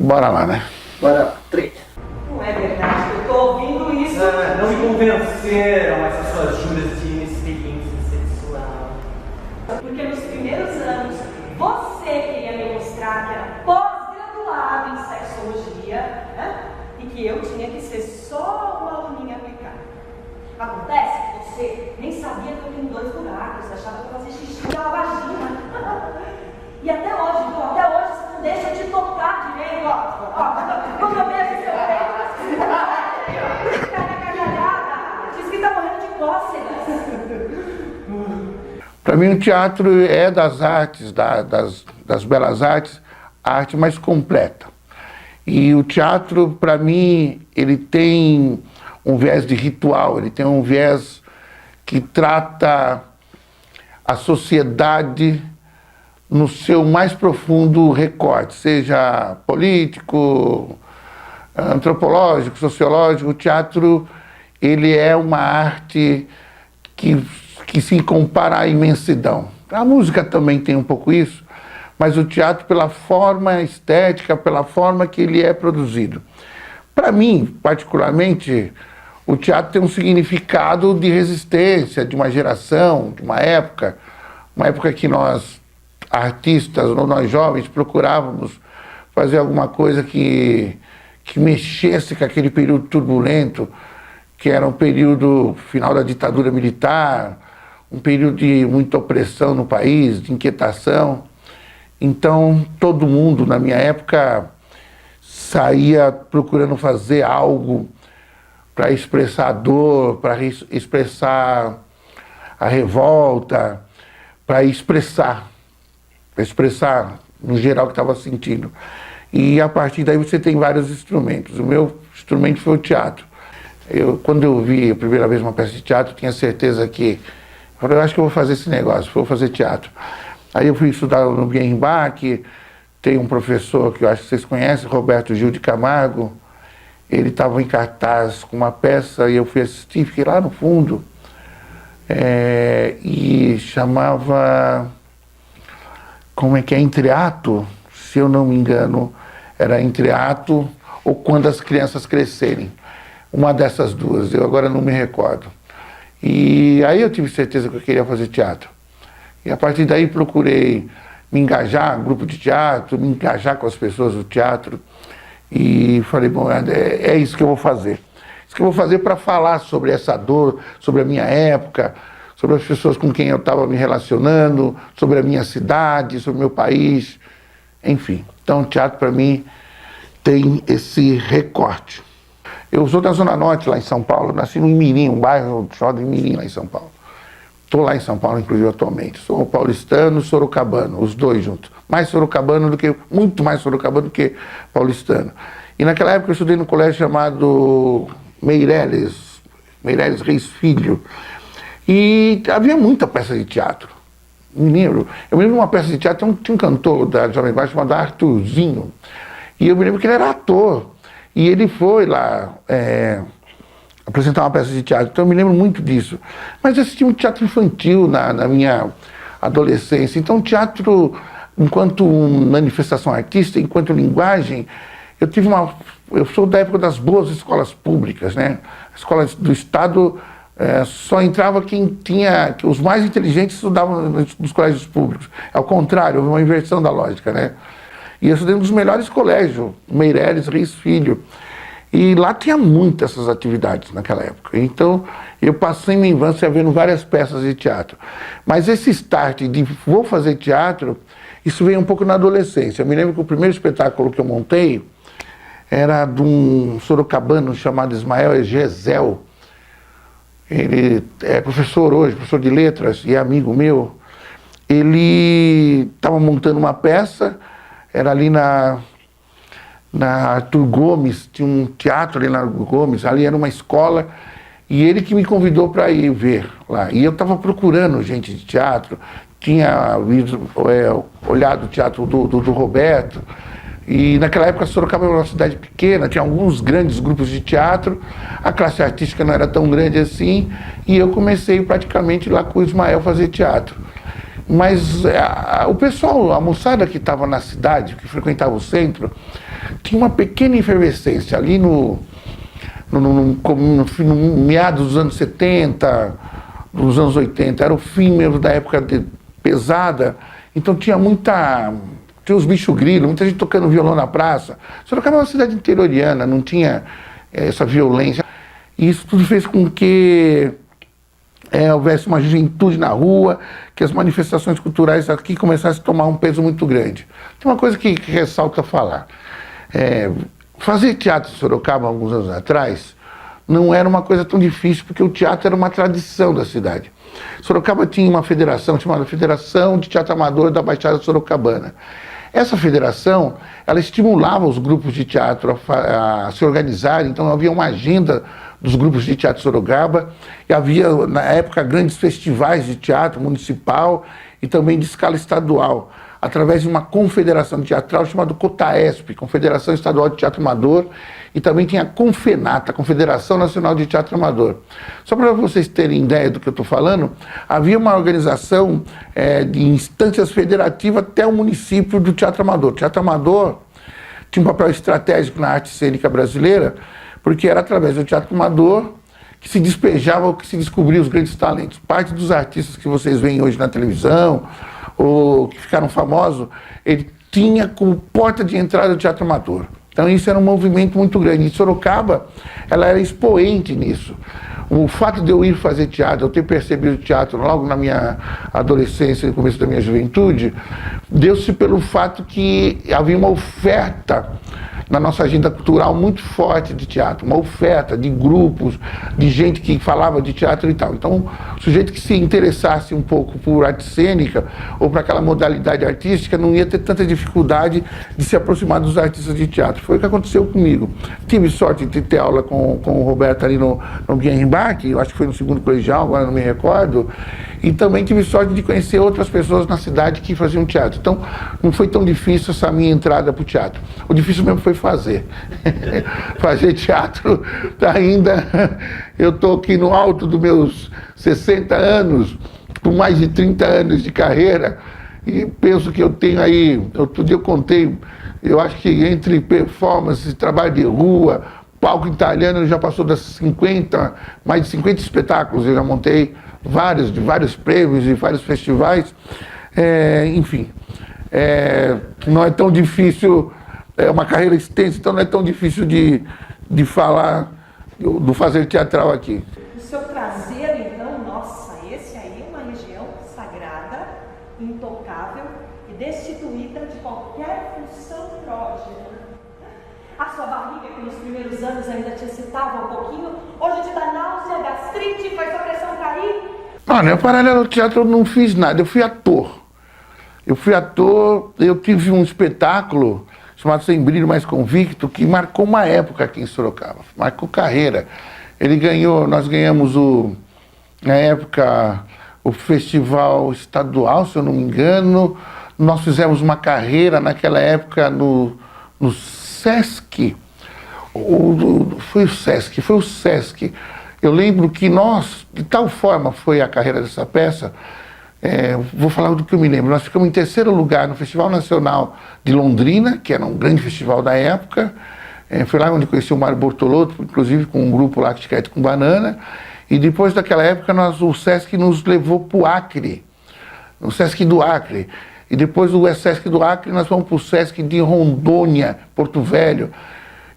Bora lá, né? Bora lá. 3. Não é verdade que eu tô ouvindo isso. Não me convenceram essas suas juras de inexperiência sexual. Porque nos primeiros anos, você queria me mostrar que era pós-graduado em sexologia, né? E que eu tinha que ser só uma aluninha aplicada. Acontece que você nem sabia que eu tenho 2 buracos, achava que eu fazia xixi pela vagina. E até hoje você não deixa eu te tocar direito, ó. Quando eu vejo seu peito, você fica na gargalhada. Diz que tá morrendo de cócegas. Para mim, o teatro é das artes, das belas artes, a arte mais completa. E o teatro, para mim, ele tem um viés de ritual, ele tem um viés que trata a sociedade no seu mais profundo recorte, seja político, antropológico, sociológico. O teatro, ele é uma arte que se compara à imensidão. A música também tem um pouco isso, mas o teatro pela forma estética, pela forma que ele é produzido. Para mim, particularmente, o teatro tem um significado de resistência, de uma geração, de uma época que nós, artistas, ou nós jovens, procurávamos fazer alguma coisa que mexesse com aquele período turbulento, que era um período final da ditadura militar, um período de muita opressão no país, de inquietação. Então, todo mundo, na minha época, saía procurando fazer algo para expressar a dor, para expressar a revolta, para expressar no geral o que estava sentindo. E a partir daí você tem vários instrumentos. O meu instrumento foi o teatro. Quando eu vi a primeira vez uma peça de teatro, tinha certeza que... eu acho que eu vou fazer esse negócio, vou fazer teatro. Aí eu fui estudar no Bienbach, tem um professor que eu acho que vocês conhecem, Roberto Gil de Camargo. Ele estava em cartaz com uma peça e eu fui assistir, fiquei lá no fundo. E chamava... como é que é? Entreato, se eu não me engano, era Entreato ou Quando as Crianças Crescerem. Uma dessas duas, eu agora não me recordo. E aí eu tive certeza que eu queria fazer teatro. E a partir daí procurei me engajar em grupo de teatro, me engajar com as pessoas do teatro. E falei, bom, é isso que eu vou fazer. Isso que eu vou fazer para falar sobre essa dor, sobre a minha época, sobre as pessoas com quem eu estava me relacionando, sobre a minha cidade, sobre o meu país, enfim. Então o teatro para mim tem esse recorte. Eu sou da Zona Norte, lá em São Paulo, nasci no Imirim, um bairro chamado Imirim, lá em São Paulo. Estou lá em São Paulo, inclusive, atualmente. Sou paulistano, sorocabano, os dois juntos. Muito mais sorocabano do que paulistano. E naquela época eu estudei num colégio chamado Meireles Reis Filho. E havia muita peça de teatro. Eu me lembro de uma peça de teatro, tinha um cantor da Jovem Guarda chamado Arthurzinho. E eu me lembro que ele era ator. E ele foi lá apresentar uma peça de teatro, então eu me lembro muito disso. Mas eu assisti um teatro infantil na minha adolescência. Então o teatro, enquanto manifestação artística, enquanto linguagem, eu sou da época das boas escolas públicas, né? As escolas do Estado só entrava que os mais inteligentes estudavam nos colégios públicos. Ao contrário, houve uma inversão da lógica, né? E eu estudei um dos melhores colégios, Meireles Reis Filho. E lá tinha muitas essas atividades naquela época. Então, eu passei minha infância vendo várias peças de teatro. Mas esse start de vou fazer teatro, isso veio um pouco na adolescência. Eu me lembro que o primeiro espetáculo que eu montei era de um sorocabano chamado Ismael Egezel. Ele é professor hoje, professor de letras e é amigo meu. Ele estava montando uma peça, era ali na Arthur Gomes, tinha um teatro ali na Arthur Gomes, ali era uma escola, e ele que me convidou para ir ver lá. E eu estava procurando gente de teatro, tinha olhado o teatro do Roberto, e naquela época Sorocaba era uma cidade pequena, tinha alguns grandes grupos de teatro, a classe artística não era tão grande assim, e eu comecei praticamente lá com o Ismael fazer teatro. Mas o pessoal, a moçada que estava na cidade, que frequentava o centro, tinha uma pequena efervescência ali no meados dos anos 70, dos anos 80, era o fim mesmo da época pesada, então tinha os bichos grilos, muita gente tocando violão na praça. Sorocaba é uma cidade interioriana, não tinha essa violência. E isso tudo fez com que houvesse uma juventude na rua, que as manifestações culturais aqui começassem a tomar um peso muito grande. Tem uma coisa que ressalta falar. Fazer teatro em Sorocaba, alguns anos atrás, não era uma coisa tão difícil, porque o teatro era uma tradição da cidade. Sorocaba tinha uma federação chamada Federação de Teatro Amador da Baixada Sorocabana. Essa federação, ela estimulava os grupos de teatro a se organizarem, então havia uma agenda dos grupos de teatro de Sorocaba, e havia, na época, grandes festivais de teatro municipal e também de escala estadual, através de uma confederação teatral chamada COTAESP, Confederação Estadual de Teatro Amador, e também tinha a CONFENAT, a Confederação Nacional de Teatro Amador. Só para vocês terem ideia do que eu estou falando, havia uma organização de instâncias federativas até o município do Teatro Amador. O Teatro Amador tinha um papel estratégico na arte cênica brasileira, porque era através do Teatro Amador que se despejava ou que se descobria os grandes talentos. Parte dos artistas que vocês veem hoje na televisão, ou que ficaram famosos, ele tinha como porta de entrada o Teatro Amador. Então isso era um movimento muito grande. E Sorocaba, ela era expoente nisso. O fato de eu ir fazer teatro, eu ter percebido o teatro logo na minha adolescência e no começo da minha juventude, deu-se pelo fato que havia uma oferta na nossa agenda cultural muito forte de teatro, uma oferta de grupos, de gente que falava de teatro e tal. Então, o sujeito que se interessasse um pouco por arte cênica ou para aquela modalidade artística não ia ter tanta dificuldade de se aproximar dos artistas de teatro. Foi o que aconteceu comigo. Tive sorte de ter aula com o Roberto ali no Guienbach, eu acho que foi no segundo colegial, agora não me recordo, e também tive sorte de conhecer outras pessoas na cidade que faziam teatro. Então, não foi tão difícil essa minha entrada para o teatro. O difícil mesmo foi fazer. Fazer teatro ainda. Eu estou aqui no alto dos meus 60 anos, com mais de 30 anos de carreira, e penso que eu tenho aí, outro dia eu contei, eu acho que entre performance, trabalho de rua, palco italiano, já passou das 50, mais de 50 espetáculos, eu já montei vários, de vários prêmios e vários festivais, enfim, não é tão difícil, é uma carreira extensa, então não é tão difícil de falar do fazer teatral aqui. O seu traseiro, então, nossa, esse aí é uma região sagrada, intocável e destituída de qualquer função erógena. A sua barriga, que nos primeiros anos ainda te excitava um pouquinho, hoje te dá náusea, gastrite, faz a pressão cair. Olha, paralelo ao teatro eu não fiz nada, eu fui ator. Eu tive um espetáculo chamado Sem Brilho Mais Convicto, que marcou uma época aqui em Sorocaba, marcou carreira. Nós ganhamos na época, o festival estadual, se eu não me engano. Nós fizemos uma carreira naquela época no Sesc, foi o Sesc. Eu lembro que de tal forma foi a carreira dessa peça, vou falar do que eu me lembro. Nós ficamos em terceiro lugar no Festival Nacional de Londrina, que era um grande festival da época. Foi lá onde conheci o Mário Bortolotto, inclusive com um grupo lá, Chiclete com Banana. E depois daquela época, o Sesc nos levou para o Acre, no Sesc do Acre. E depois do Sesc do Acre, nós fomos para o Sesc de Rondônia, Porto Velho.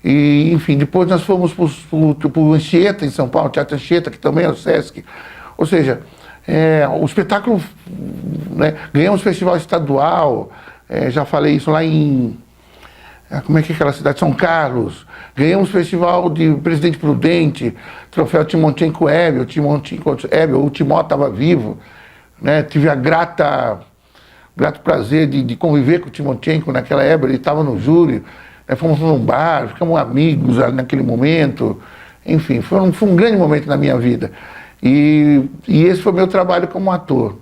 E, enfim, depois nós fomos para o Anchieta, em São Paulo, Teatro Anchieta, que também é o Sesc. Ou seja, o espetáculo, né, ganhamos festival estadual, já falei isso lá em... Como é que é aquela cidade? São Carlos. Ganhamos festival de Presidente Prudente, troféu Timonchenko Ebel, o Timó estava vivo, né? Tive a grato prazer de conviver com o Timonchenko naquela época, ele estava no júri, né? Fomos num bar, ficamos amigos naquele momento, enfim, foi um grande momento na minha vida. E esse foi meu trabalho como ator.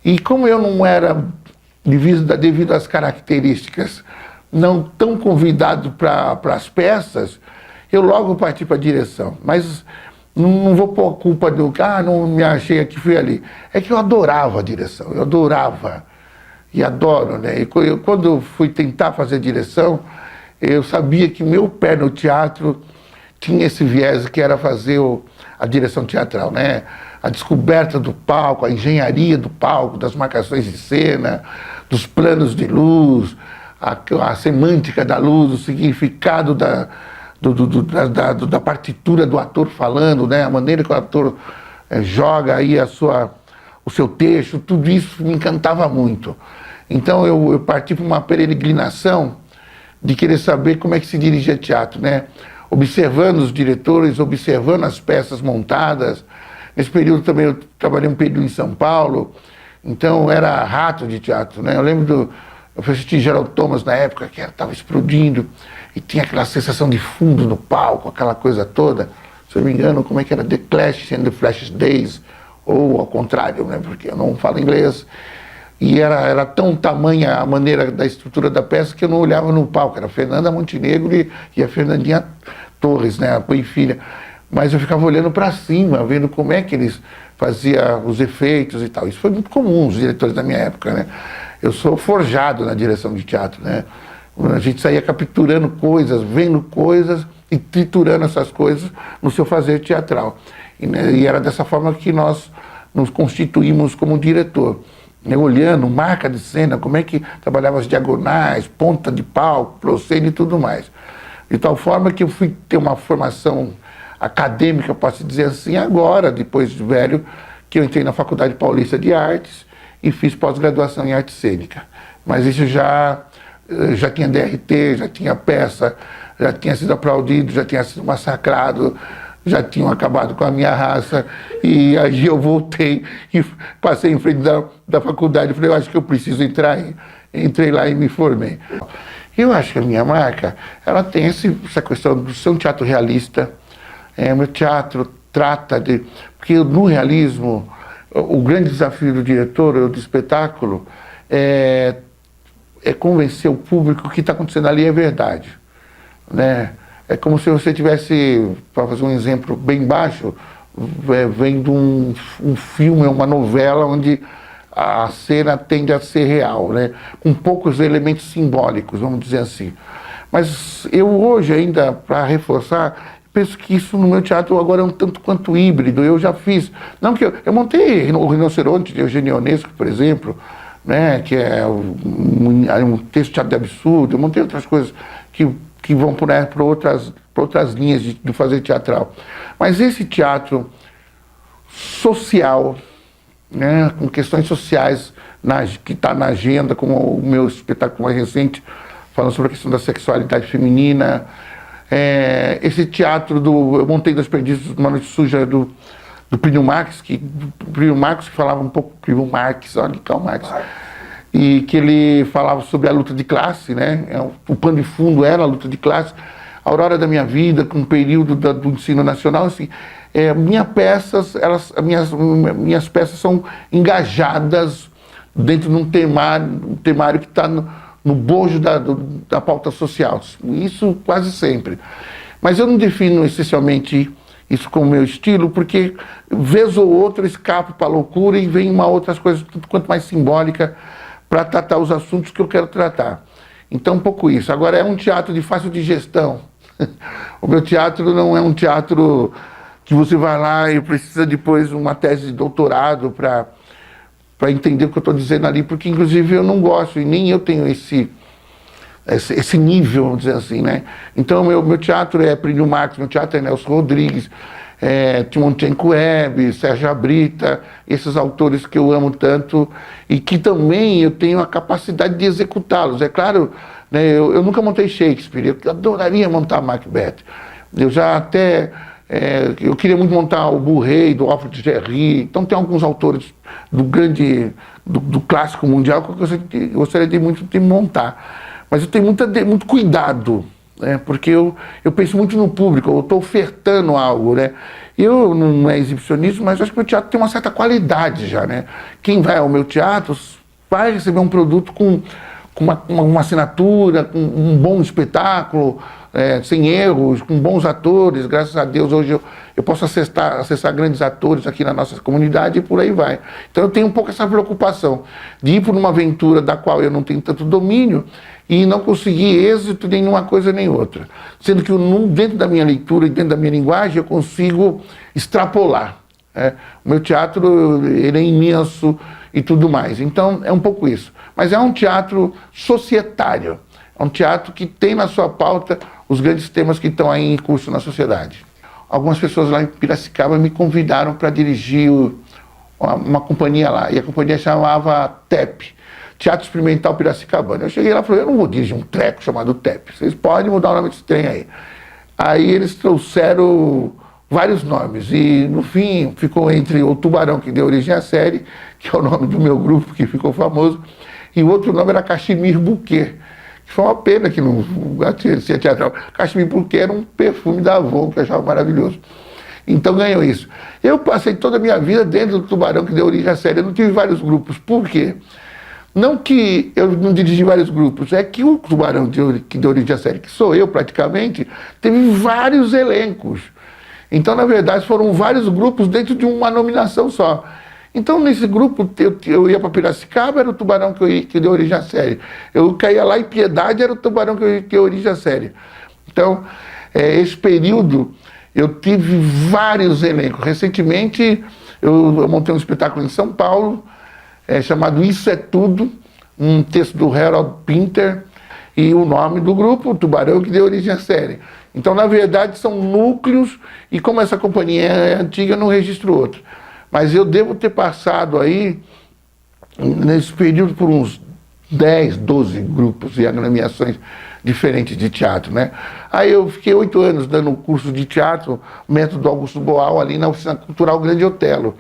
E como eu não era, devido às características, não tão convidado para as peças, eu logo parti para a direção. Mas não vou pôr a culpa do não me achei aqui, fui ali. É que eu adorava a direção, eu adorava, e adoro, né? E quando eu fui tentar fazer direção, eu sabia que meu pé no teatro tinha esse viés que era fazer a direção teatral, né? A descoberta do palco, a engenharia do palco, das marcações de cena, dos planos de luz, a semântica da luz, o significado da partitura do ator falando, né? A maneira que o ator joga aí o seu texto, tudo isso me encantava muito. Então eu parti para uma peregrinação de querer saber como é que se dirigia teatro, né? Observando os diretores, observando as peças montadas. Nesse período também eu trabalhei um período em São Paulo, então eu era rato de teatro, né? Eu lembro eu assisti Gerald Thomas na época, que estava explodindo, e tinha aquela sensação de fundo no palco, aquela coisa toda. Se eu não me engano, como é que era? The Clash and the Flash Days, ou ao contrário, né? Porque eu não falo inglês. E era tão tamanha a maneira da estrutura da peça que eu não olhava no palco. Era a Fernanda Montenegro e a Fernandinha Torres, né? A mãe e filha. Mas eu ficava olhando para cima, vendo como é que eles faziam os efeitos e tal. Isso foi muito comum, os diretores da minha época, né? Eu sou forjado na direção de teatro, né? A gente saía capturando coisas, vendo coisas e triturando essas coisas no seu fazer teatral. E era dessa forma que nós nos constituímos como diretor. Olhando, marca de cena, como é que trabalhava as diagonais, ponta de palco, proscene e tudo mais. De tal forma que eu fui ter uma formação acadêmica, posso dizer assim, agora, depois de velho, que eu entrei na Faculdade Paulista de Artes e fiz pós-graduação em arte cênica. Mas isso já tinha DRT, já tinha peça, já tinha sido aplaudido, já tinha sido massacrado, já tinham acabado com a minha raça, e aí eu voltei e passei em frente da faculdade e falei, eu acho que eu preciso entrar aí. Entrei lá e me formei. Eu acho que a minha marca, ela tem essa questão de ser um teatro realista. Meu teatro trata de... Porque no realismo, o grande desafio do diretor ou do espetáculo é convencer o público que o que está acontecendo ali é verdade, né? É como se você tivesse, para fazer um exemplo bem baixo, vendo um filme, uma novela onde a cena tende a ser real, né? Com poucos elementos simbólicos, vamos dizer assim. Mas eu hoje ainda, para reforçar, penso que isso no meu teatro agora é um tanto quanto híbrido. Eu já fiz, não que eu montei o Rinoceronte de Eugênio Ionesco, por exemplo, né? Que é um texto de teatro de absurdo. Eu montei outras coisas que vão para outras linhas de fazer teatral. Mas esse teatro social, né, com questões sociais que está na agenda, como o meu espetáculo mais recente, falando sobre a questão da sexualidade feminina, esse teatro eu montei das Perdizes, uma noite suja do Plínio Marx, que falava um pouco, Plínio Marx, olha, Karl Marx, e que ele falava sobre a luta de classe, né? O pano de fundo era a luta de classe. A aurora da minha vida, com o período do ensino nacional, assim, minhas peças são engajadas dentro de um temário que está no bojo da pauta social. Isso quase sempre. Mas eu não defino essencialmente isso como meu estilo, porque vez ou outra eu escapo para a loucura e vem uma outras coisas, tudo quanto mais simbólica, para tratar os assuntos que eu quero tratar. Então, um pouco isso. Agora, é um teatro de fácil digestão. O meu teatro não é um teatro que você vai lá e precisa depois uma tese de doutorado para entender o que eu estou dizendo ali, porque, inclusive, eu não gosto, e nem eu tenho esse nível, vamos dizer assim, né? Então, meu teatro é Plínio Marx, meu teatro é Nelson Rodrigues, Timonchenko Web, Sérgio Abrita, esses autores que eu amo tanto e que também eu tenho a capacidade de executá-los. É claro, né, eu nunca montei Shakespeare, eu adoraria montar Macbeth. Eu já até... eu queria muito montar o Bourrey, do Alfred Jarry. Então tem alguns autores do clássico mundial que eu gostaria de muito de montar. Mas eu tenho muito cuidado, né? Porque eu penso muito no público, eu estou ofertando algo, né? Eu não é exibicionismo, mas acho que o meu teatro tem uma certa qualidade já, né? Quem vai ao meu teatro vai receber um produto com uma assinatura, com um bom espetáculo, sem erros, com bons atores. Graças a Deus hoje eu posso acessar grandes atores aqui na nossa comunidade e por aí vai. Então eu tenho um pouco essa preocupação de ir por uma aventura da qual eu não tenho tanto domínio e não conseguir êxito nem numa coisa nem outra. Sendo que dentro da minha leitura e dentro da minha linguagem eu consigo extrapolar. O meu teatro ele é imenso e tudo mais. Então é um pouco isso. Mas é um teatro societário. É um teatro que tem na sua pauta os grandes temas que estão aí em curso na sociedade. Algumas pessoas lá em Piracicaba me convidaram para dirigir uma companhia lá. E a companhia chamava TEP, Teatro Experimental Piracicabano. Eu cheguei lá e falei, eu não vou dirigir um treco chamado TEP. Vocês podem mudar o nome desse trem aí. Aí eles trouxeram vários nomes. E no fim ficou entre o Tubarão, que deu origem à série, que é o nome do meu grupo, que ficou famoso. E o outro nome era Cachemir Bouquet. Foi uma pena que não tinha teatral. Cachemir Bouquet era um perfume da Avon, que eu achava maravilhoso. Então ganhou isso. Eu passei toda a minha vida dentro do Tubarão, que deu origem à série. Eu não tive vários grupos. Por quê? Não que eu não dirigi vários grupos, é que o Tubarão que deu origem à série, que sou eu praticamente, teve vários elencos. Então, na verdade, foram vários grupos dentro de uma nominação só. Então, nesse grupo, eu ia para Piracicaba, era o Tubarão que deu origem à série. Eu caía lá em Piedade, era o Tubarão que deu origem à série. Então, esse período, eu tive vários elencos. Recentemente, eu montei um espetáculo em São Paulo, chamado Isso é Tudo, um texto do Harold Pinter, e o nome do grupo, o Tubarão que deu origem à série. Então, na verdade, são núcleos, e como essa companhia é antiga, eu não registro outro. Mas eu devo ter passado aí, nesse período, por uns 10, 12 grupos e agremiações diferentes de teatro, né? Aí eu fiquei 8 anos dando um curso de teatro, método Augusto Boal, ali na Oficina Cultural Grande Otelo.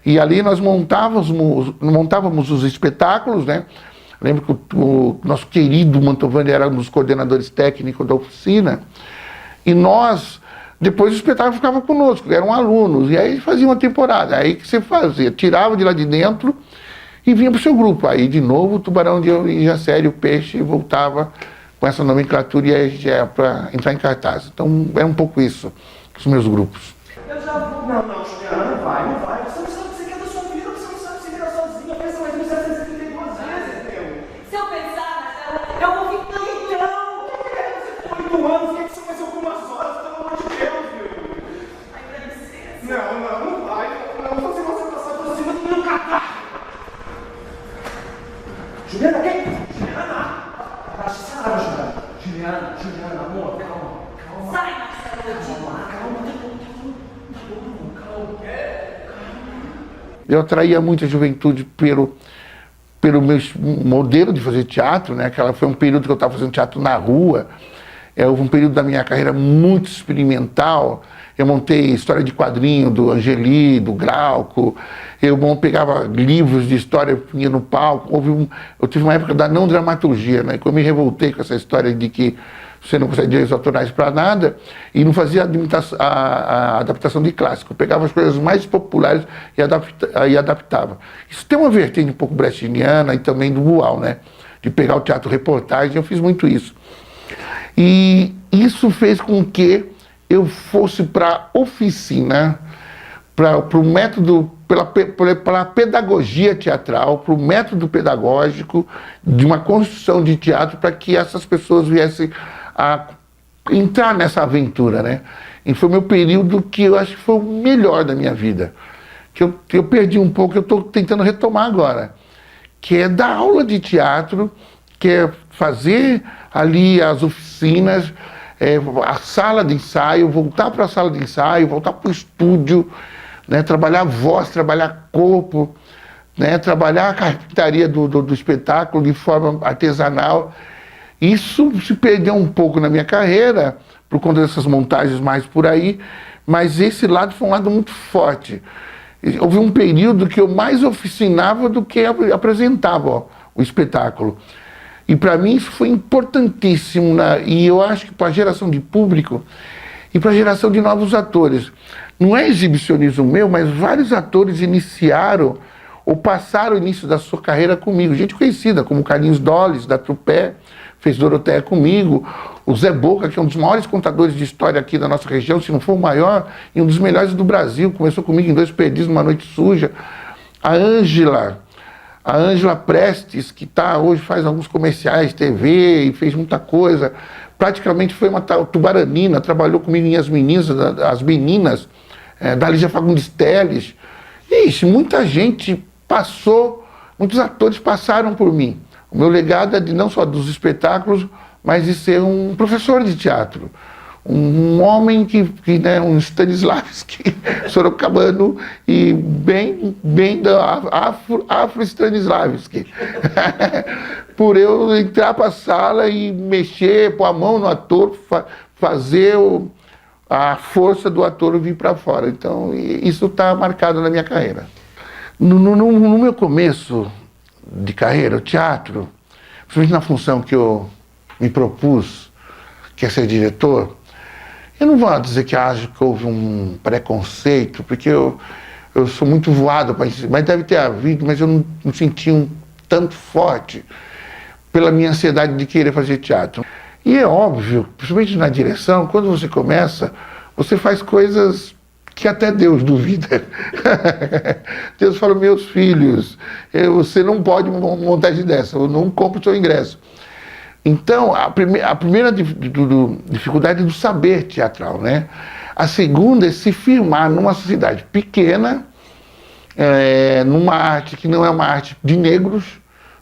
E ali nós montávamos os espetáculos, né? Lembro que o nosso querido Mantovani era um dos coordenadores técnicos da oficina. E nós... Depois o espetáculo ficava conosco, eram alunos, e aí fazia uma temporada. Aí que você fazia? Tirava de lá de dentro e vinha para o seu grupo. Aí de novo o Tubarão de origem à série, o Peixe, voltava com essa nomenclatura e aí já é para entrar em cartaz. Então é um pouco isso, os meus grupos. Eu já vou. Não, Juliana, não vai. Você não sabe o que você quer da sua vida, você não sabe se virar sozinha. Pensa mais 1732 vezes, meu. Se eu pensar, Marcelo, eu vou ficar Então, 8 anos, o que você faz algumas horas? Não vai. Não vou fazer você passar por cima do meu catarro. Juliana, quem? Juliana! Abaixa essa arma, Juliana. Juliana, amor, calma. Sai, Marcelo, eu digo. Calma. Eu atraía muita juventude pelo meu modelo de fazer teatro, né? Foi um período que eu estava fazendo teatro na rua. Houve um período da minha carreira muito experimental. Eu montei história de quadrinho do Angeli, do Glauco. Eu pegava livros de história e punha no palco. Eu tive uma época da não dramaturgia, né? Que eu me revoltei com essa história de que você não consegue direitos autorais para nada e não fazia a adaptação de clássico. Eu pegava as coisas mais populares e adaptava. Isso tem uma vertente um pouco brechtiana e também do Boal, né? De pegar o teatro reportagem, eu fiz muito isso. E isso fez com que eu fosse para a oficina, para o método, pela pedagogia teatral, para o método pedagógico de uma construção de teatro para que essas pessoas viessem a entrar nessa aventura, né? E foi o meu período que eu acho que foi o melhor da minha vida, que eu perdi um pouco, eu estou tentando retomar agora, que é dar aula de teatro, que é fazer ali as oficinas, a sala de ensaio, voltar para a sala de ensaio, voltar para o estúdio, né, trabalhar voz, trabalhar corpo, né, trabalhar a carpintaria do espetáculo de forma artesanal. Isso se perdeu um pouco na minha carreira, por conta dessas montagens mais por aí, mas esse lado foi um lado muito forte. Houve um período que eu mais oficinava do que apresentava o espetáculo. E para mim isso foi importantíssimo, e eu acho que para a geração de público e para a geração de novos atores. Não é exibicionismo meu, mas vários atores iniciaram ou passaram o início da sua carreira comigo. Gente conhecida, como Carlinhos Dolles, da Trupé, fez Doroteia comigo, o Zé Boca, que é um dos maiores contadores de história aqui da nossa região, se não for o maior, e um dos melhores do Brasil, começou comigo em Dois Perdidos, Uma Noite Suja. A Ângela Prestes, que hoje faz alguns comerciais, TV, e fez muita coisa, praticamente foi uma tubaranina, trabalhou comigo em As Meninas, da Lígia Fagundes Telles. Ixi, muita gente passou, muitos atores passaram por mim. O meu legado é de não só dos espetáculos, mas de ser um professor de teatro. Um homem né, um Stanislavski, sorocabano, e bem da Afro-Stanislavski. Por eu entrar para a sala e mexer, pôr a mão no ator, fazer a força do ator vir para fora. Então, isso está marcado na minha carreira. No meu começo de carreira, o teatro, principalmente na função que eu me propus, que é ser diretor, eu não vou dizer que acho que houve um preconceito, porque eu sou muito voado para isso, mas deve ter havido, mas eu não senti um tanto forte pela minha ansiedade de querer fazer teatro. E é óbvio, principalmente na direção, quando você começa, você faz coisas que até Deus duvida. Deus fala, meus filhos, você não pode montar uma montagem dessa, eu não compro o seu ingresso. Então, a primeira dificuldade é do saber teatral, né? A segunda é se firmar numa sociedade pequena, numa arte que não é uma arte de negros,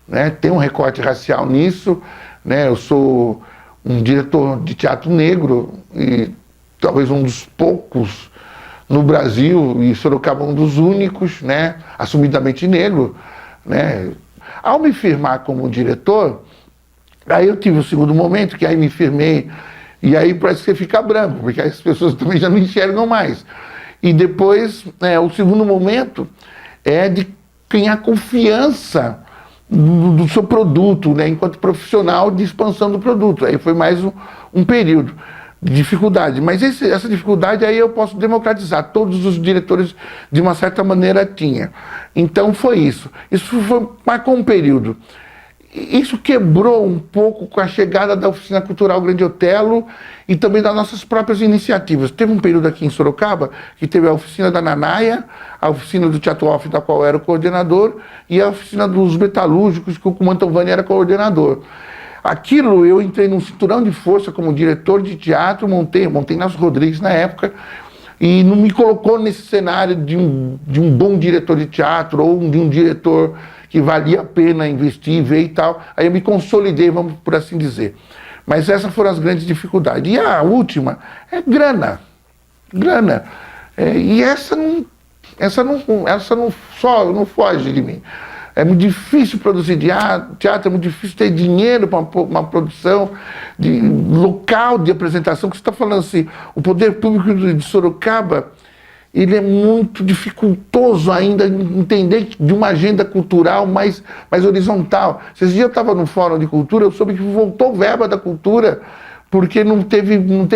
né? Tem um recorte racial nisso, né? Eu sou um diretor de teatro negro e talvez um dos poucos no Brasil, e Sorocaba um dos únicos, né? Assumidamente negro, né? Ao me firmar como diretor, aí eu tive o segundo momento, que aí me firmei, e aí parece que você fica branco, porque aí as pessoas também já não enxergam mais. E depois, o segundo momento é de ganhar confiança do seu produto, né, enquanto profissional de expansão do produto. Aí foi mais um período de dificuldade. Mas essa dificuldade aí eu posso democratizar. Todos os diretores, de uma certa maneira, tinham. Então foi isso. Isso marcou um período. Isso quebrou um pouco com a chegada da Oficina Cultural Grande Otelo e também das nossas próprias iniciativas. Teve um período aqui em Sorocaba que teve a Oficina da Nanaia, a Oficina do Teatro Off, da qual eu era o coordenador, e a Oficina dos Metalúrgicos, que o Mantovani era coordenador. Aquilo, eu entrei num cinturão de força como diretor de teatro, montei Nelson Rodrigues na época, e não me colocou nesse cenário de um bom diretor de teatro ou de um diretor que valia a pena investir, ver e tal. Aí eu me consolidei, vamos por assim dizer. Mas essas foram as grandes dificuldades. E a última é grana. Grana. E essa não foge de mim. É muito difícil produzir teatro, é muito difícil ter dinheiro para uma produção de local de apresentação, que você está falando assim, o poder público de Sorocaba, ele é muito dificultoso ainda entender de uma agenda cultural mais horizontal. Esses dias eu estava no Fórum de Cultura, eu soube que voltou verba da cultura, porque não teve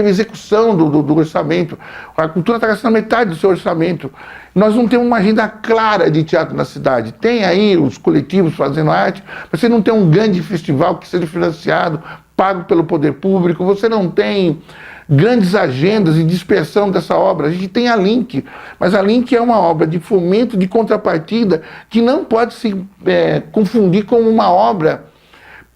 execução do orçamento. A cultura está gastando metade do seu orçamento. Nós não temos uma agenda clara de teatro na cidade. Tem aí os coletivos fazendo arte, mas você não tem um grande festival que seja financiado, pago pelo poder público, você não tem grandes agendas de dispersão dessa obra. A gente tem a Link, mas a Link é uma obra de fomento, de contrapartida, que não pode se confundir com uma obra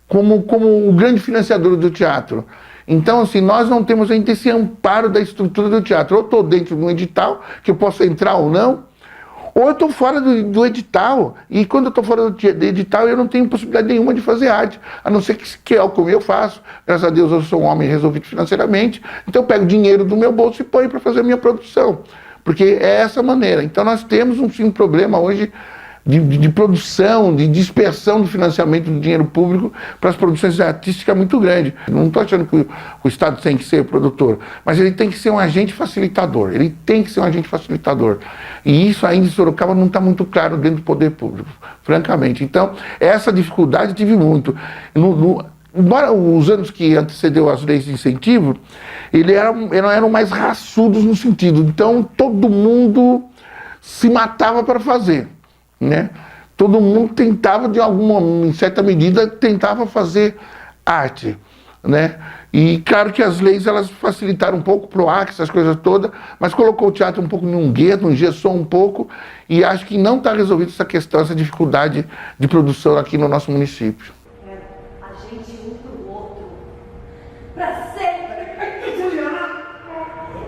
como o grande financiador do teatro. Então, assim, nós não temos ainda esse amparo da estrutura do teatro. Ou estou dentro de um edital, que eu posso entrar ou não, ou eu estou fora do edital. E quando eu estou fora do edital, eu não tenho possibilidade nenhuma de fazer arte, a não ser que é como eu faço. Graças a Deus eu sou um homem resolvido financeiramente, então eu pego dinheiro do meu bolso e ponho para fazer a minha produção. Porque é essa maneira. Então nós temos um problema hoje de produção, de dispersão do financiamento do dinheiro público para as produções artísticas muito grande. Não estou achando que o Estado tem que ser produtor, mas ele tem que ser um agente facilitador. Ele tem que ser um agente facilitador. E isso ainda em Sorocaba não está muito claro dentro do poder público, francamente. Então, essa dificuldade tive muito. Embora os anos que antecedeu as leis de incentivo, eram mais raçudos no sentido. Então, todo mundo se matava para fazer. Né? Todo mundo tentava, em certa medida, tentava fazer arte, né? E claro que as leis elas facilitaram um pouco pro arte, essas coisas todas, mas colocou o teatro um pouco num gueto, engessou um pouco, e acho que não está resolvida essa questão, essa dificuldade de produção aqui no nosso município. A gente um pro outro, pra sempre, Juliana,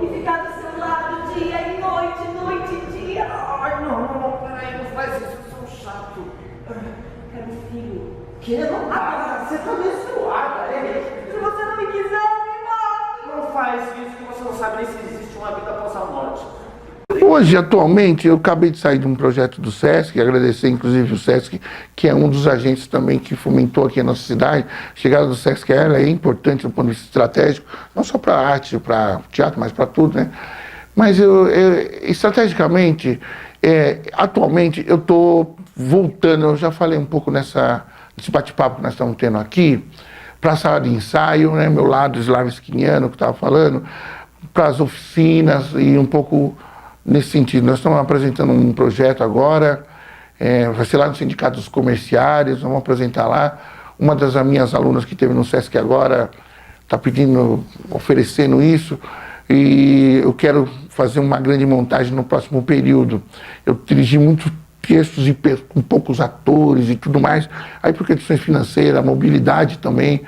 e ficar do seu lado dia e noite e dia. Ai, não, peraí, não faz isso, eu sou chato. Quero um filho. Que? Não dá, você tá menstruada, é? Se você não me quiser, me mata. Não faz isso que você não sabe nem se existe uma vida após a morte. Hoje, atualmente, eu acabei de sair de um projeto do SESC, agradecer inclusive o SESC, que é um dos agentes também que fomentou aqui a nossa cidade. A chegada do SESC ela é importante do ponto de vista estratégico, não só para arte, para teatro, mas para tudo, né? Mas estrategicamente, atualmente, eu estou voltando, eu já falei um pouco nesse bate-papo que nós estamos tendo aqui, para a sala de ensaio, né, meu lado eslavskiniano que eu estava falando, para as oficinas e um pouco nesse sentido. Nós estamos apresentando um projeto agora, vai ser lá no Sindicato dos Comerciários, vamos apresentar lá. Uma das minhas alunas que teve no SESC agora está pedindo, oferecendo isso, e eu quero fazer uma grande montagem no próximo período. Eu dirigi muitos textos com poucos atores e tudo mais, aí por questões financeiras, mobilidade também,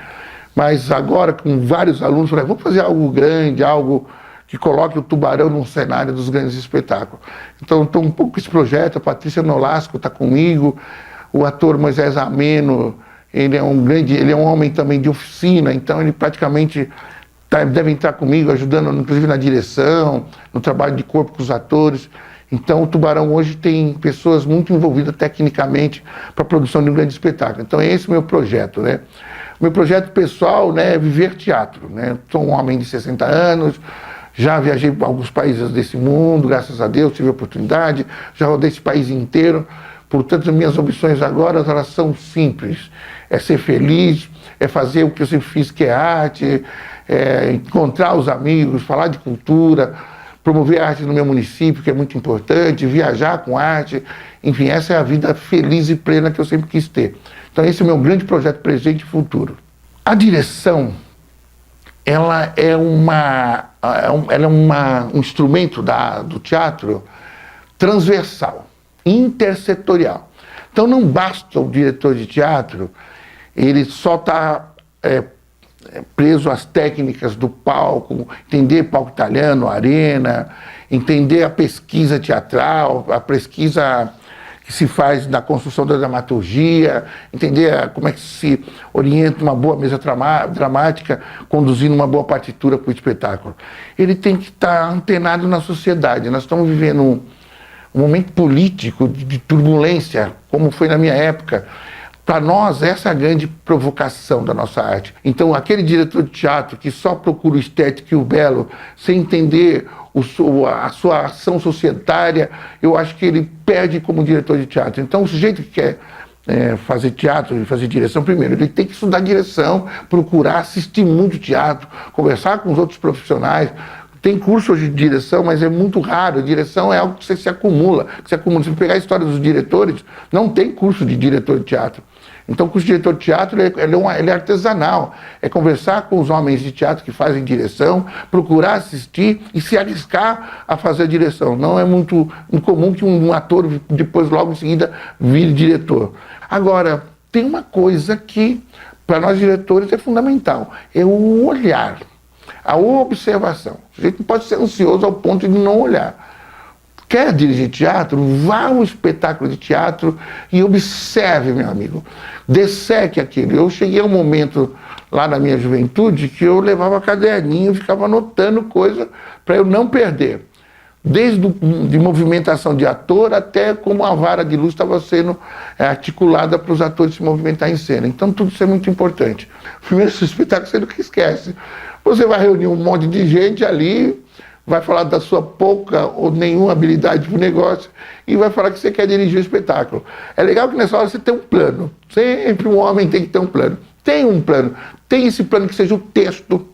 mas agora com vários alunos, falei, vamos fazer algo grande, algo que coloque o Tubarão num cenário dos grandes espetáculos. Então estou um pouco com esse projeto, a Patrícia Nolasco está comigo, o ator Moisés Ameno, ele é um homem também de oficina, então ele praticamente deve entrar comigo, ajudando inclusive na direção, no trabalho de corpo com os atores. Então o Tubarão hoje tem pessoas muito envolvidas tecnicamente para a produção de um grande espetáculo. Então esse é o meu projeto, né? Meu projeto pessoal, né, é viver teatro, né? Sou um homem de 60 anos, já viajei para alguns países desse mundo, graças a Deus, tive a oportunidade, já rodei esse país inteiro. Portanto, minhas opções agora elas são simples. É ser feliz, é fazer o que eu sempre fiz, que é arte, é encontrar os amigos, falar de cultura, promover a arte no meu município, que é muito importante, viajar com arte, enfim, essa é a vida feliz e plena que eu sempre quis ter. Então esse é o meu grande projeto presente e futuro. A direção, ela é um instrumento do teatro transversal, intersetorial. Então não basta o diretor de teatro, ele só está preso às técnicas do palco, entender palco italiano, arena, entender a pesquisa teatral, a pesquisa que se faz na construção da dramaturgia, entender como é que se orienta uma boa mesa dramática, conduzindo uma boa partitura para o espetáculo. Ele tem que estar antenado na sociedade. Nós estamos vivendo um momento político de turbulência, como foi na minha época. Para nós, essa é a grande provocação da nossa arte. Então, aquele diretor de teatro que só procura o estético e o belo, sem entender a sua ação societária, eu acho que ele perde como diretor de teatro. Então, o sujeito que quer fazer teatro e fazer direção, primeiro, ele tem que estudar direção, procurar assistir muito teatro, conversar com os outros profissionais. Tem curso hoje de direção, mas é muito raro. A direção é algo que você se acumula. Se você pegar a história dos diretores, não tem curso de diretor de teatro. Então o curso de diretor de teatro ele é artesanal. É conversar com os homens de teatro que fazem direção, procurar assistir e se arriscar a fazer a direção. Não é muito incomum que um ator depois, logo em seguida, vire diretor. Agora, tem uma coisa que, para nós diretores, é fundamental. É o olhar. A observação. O sujeito não pode ser ansioso ao ponto de não olhar. Quer dirigir teatro? Vá ao espetáculo de teatro e observe, meu amigo. Desseque aquilo. Eu cheguei a um momento lá na minha juventude que eu levava caderninho e ficava anotando coisa para eu não perder. Desde de movimentação de ator até como a vara de luz estava sendo articulada para os atores se movimentar em cena. Então tudo isso é muito importante. Primeiro espetáculo você nunca esquece. Você vai reunir um monte de gente ali, vai falar da sua pouca ou nenhuma habilidade para o negócio e vai falar que você quer dirigir o espetáculo. É legal que nessa hora você tem um plano. Sempre um homem tem que ter um plano. Tem um plano. Tem esse plano que seja o texto.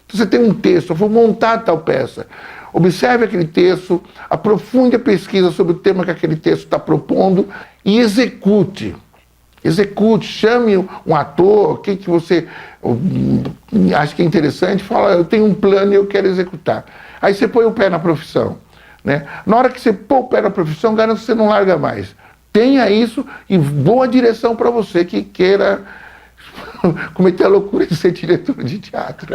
Então, você tem um texto, eu vou montar tal peça. Observe aquele texto, aprofunde a pesquisa sobre o tema que aquele texto está propondo e execute. Execute, chame um ator, o que você acha que é interessante, fala, eu tenho um plano e eu quero executar. Aí você põe o pé na profissão. Né? Na hora que você pôr o pé na profissão, garanto que você não larga mais. Tenha isso e boa direção para você que queira cometer a loucura de ser diretor de teatro.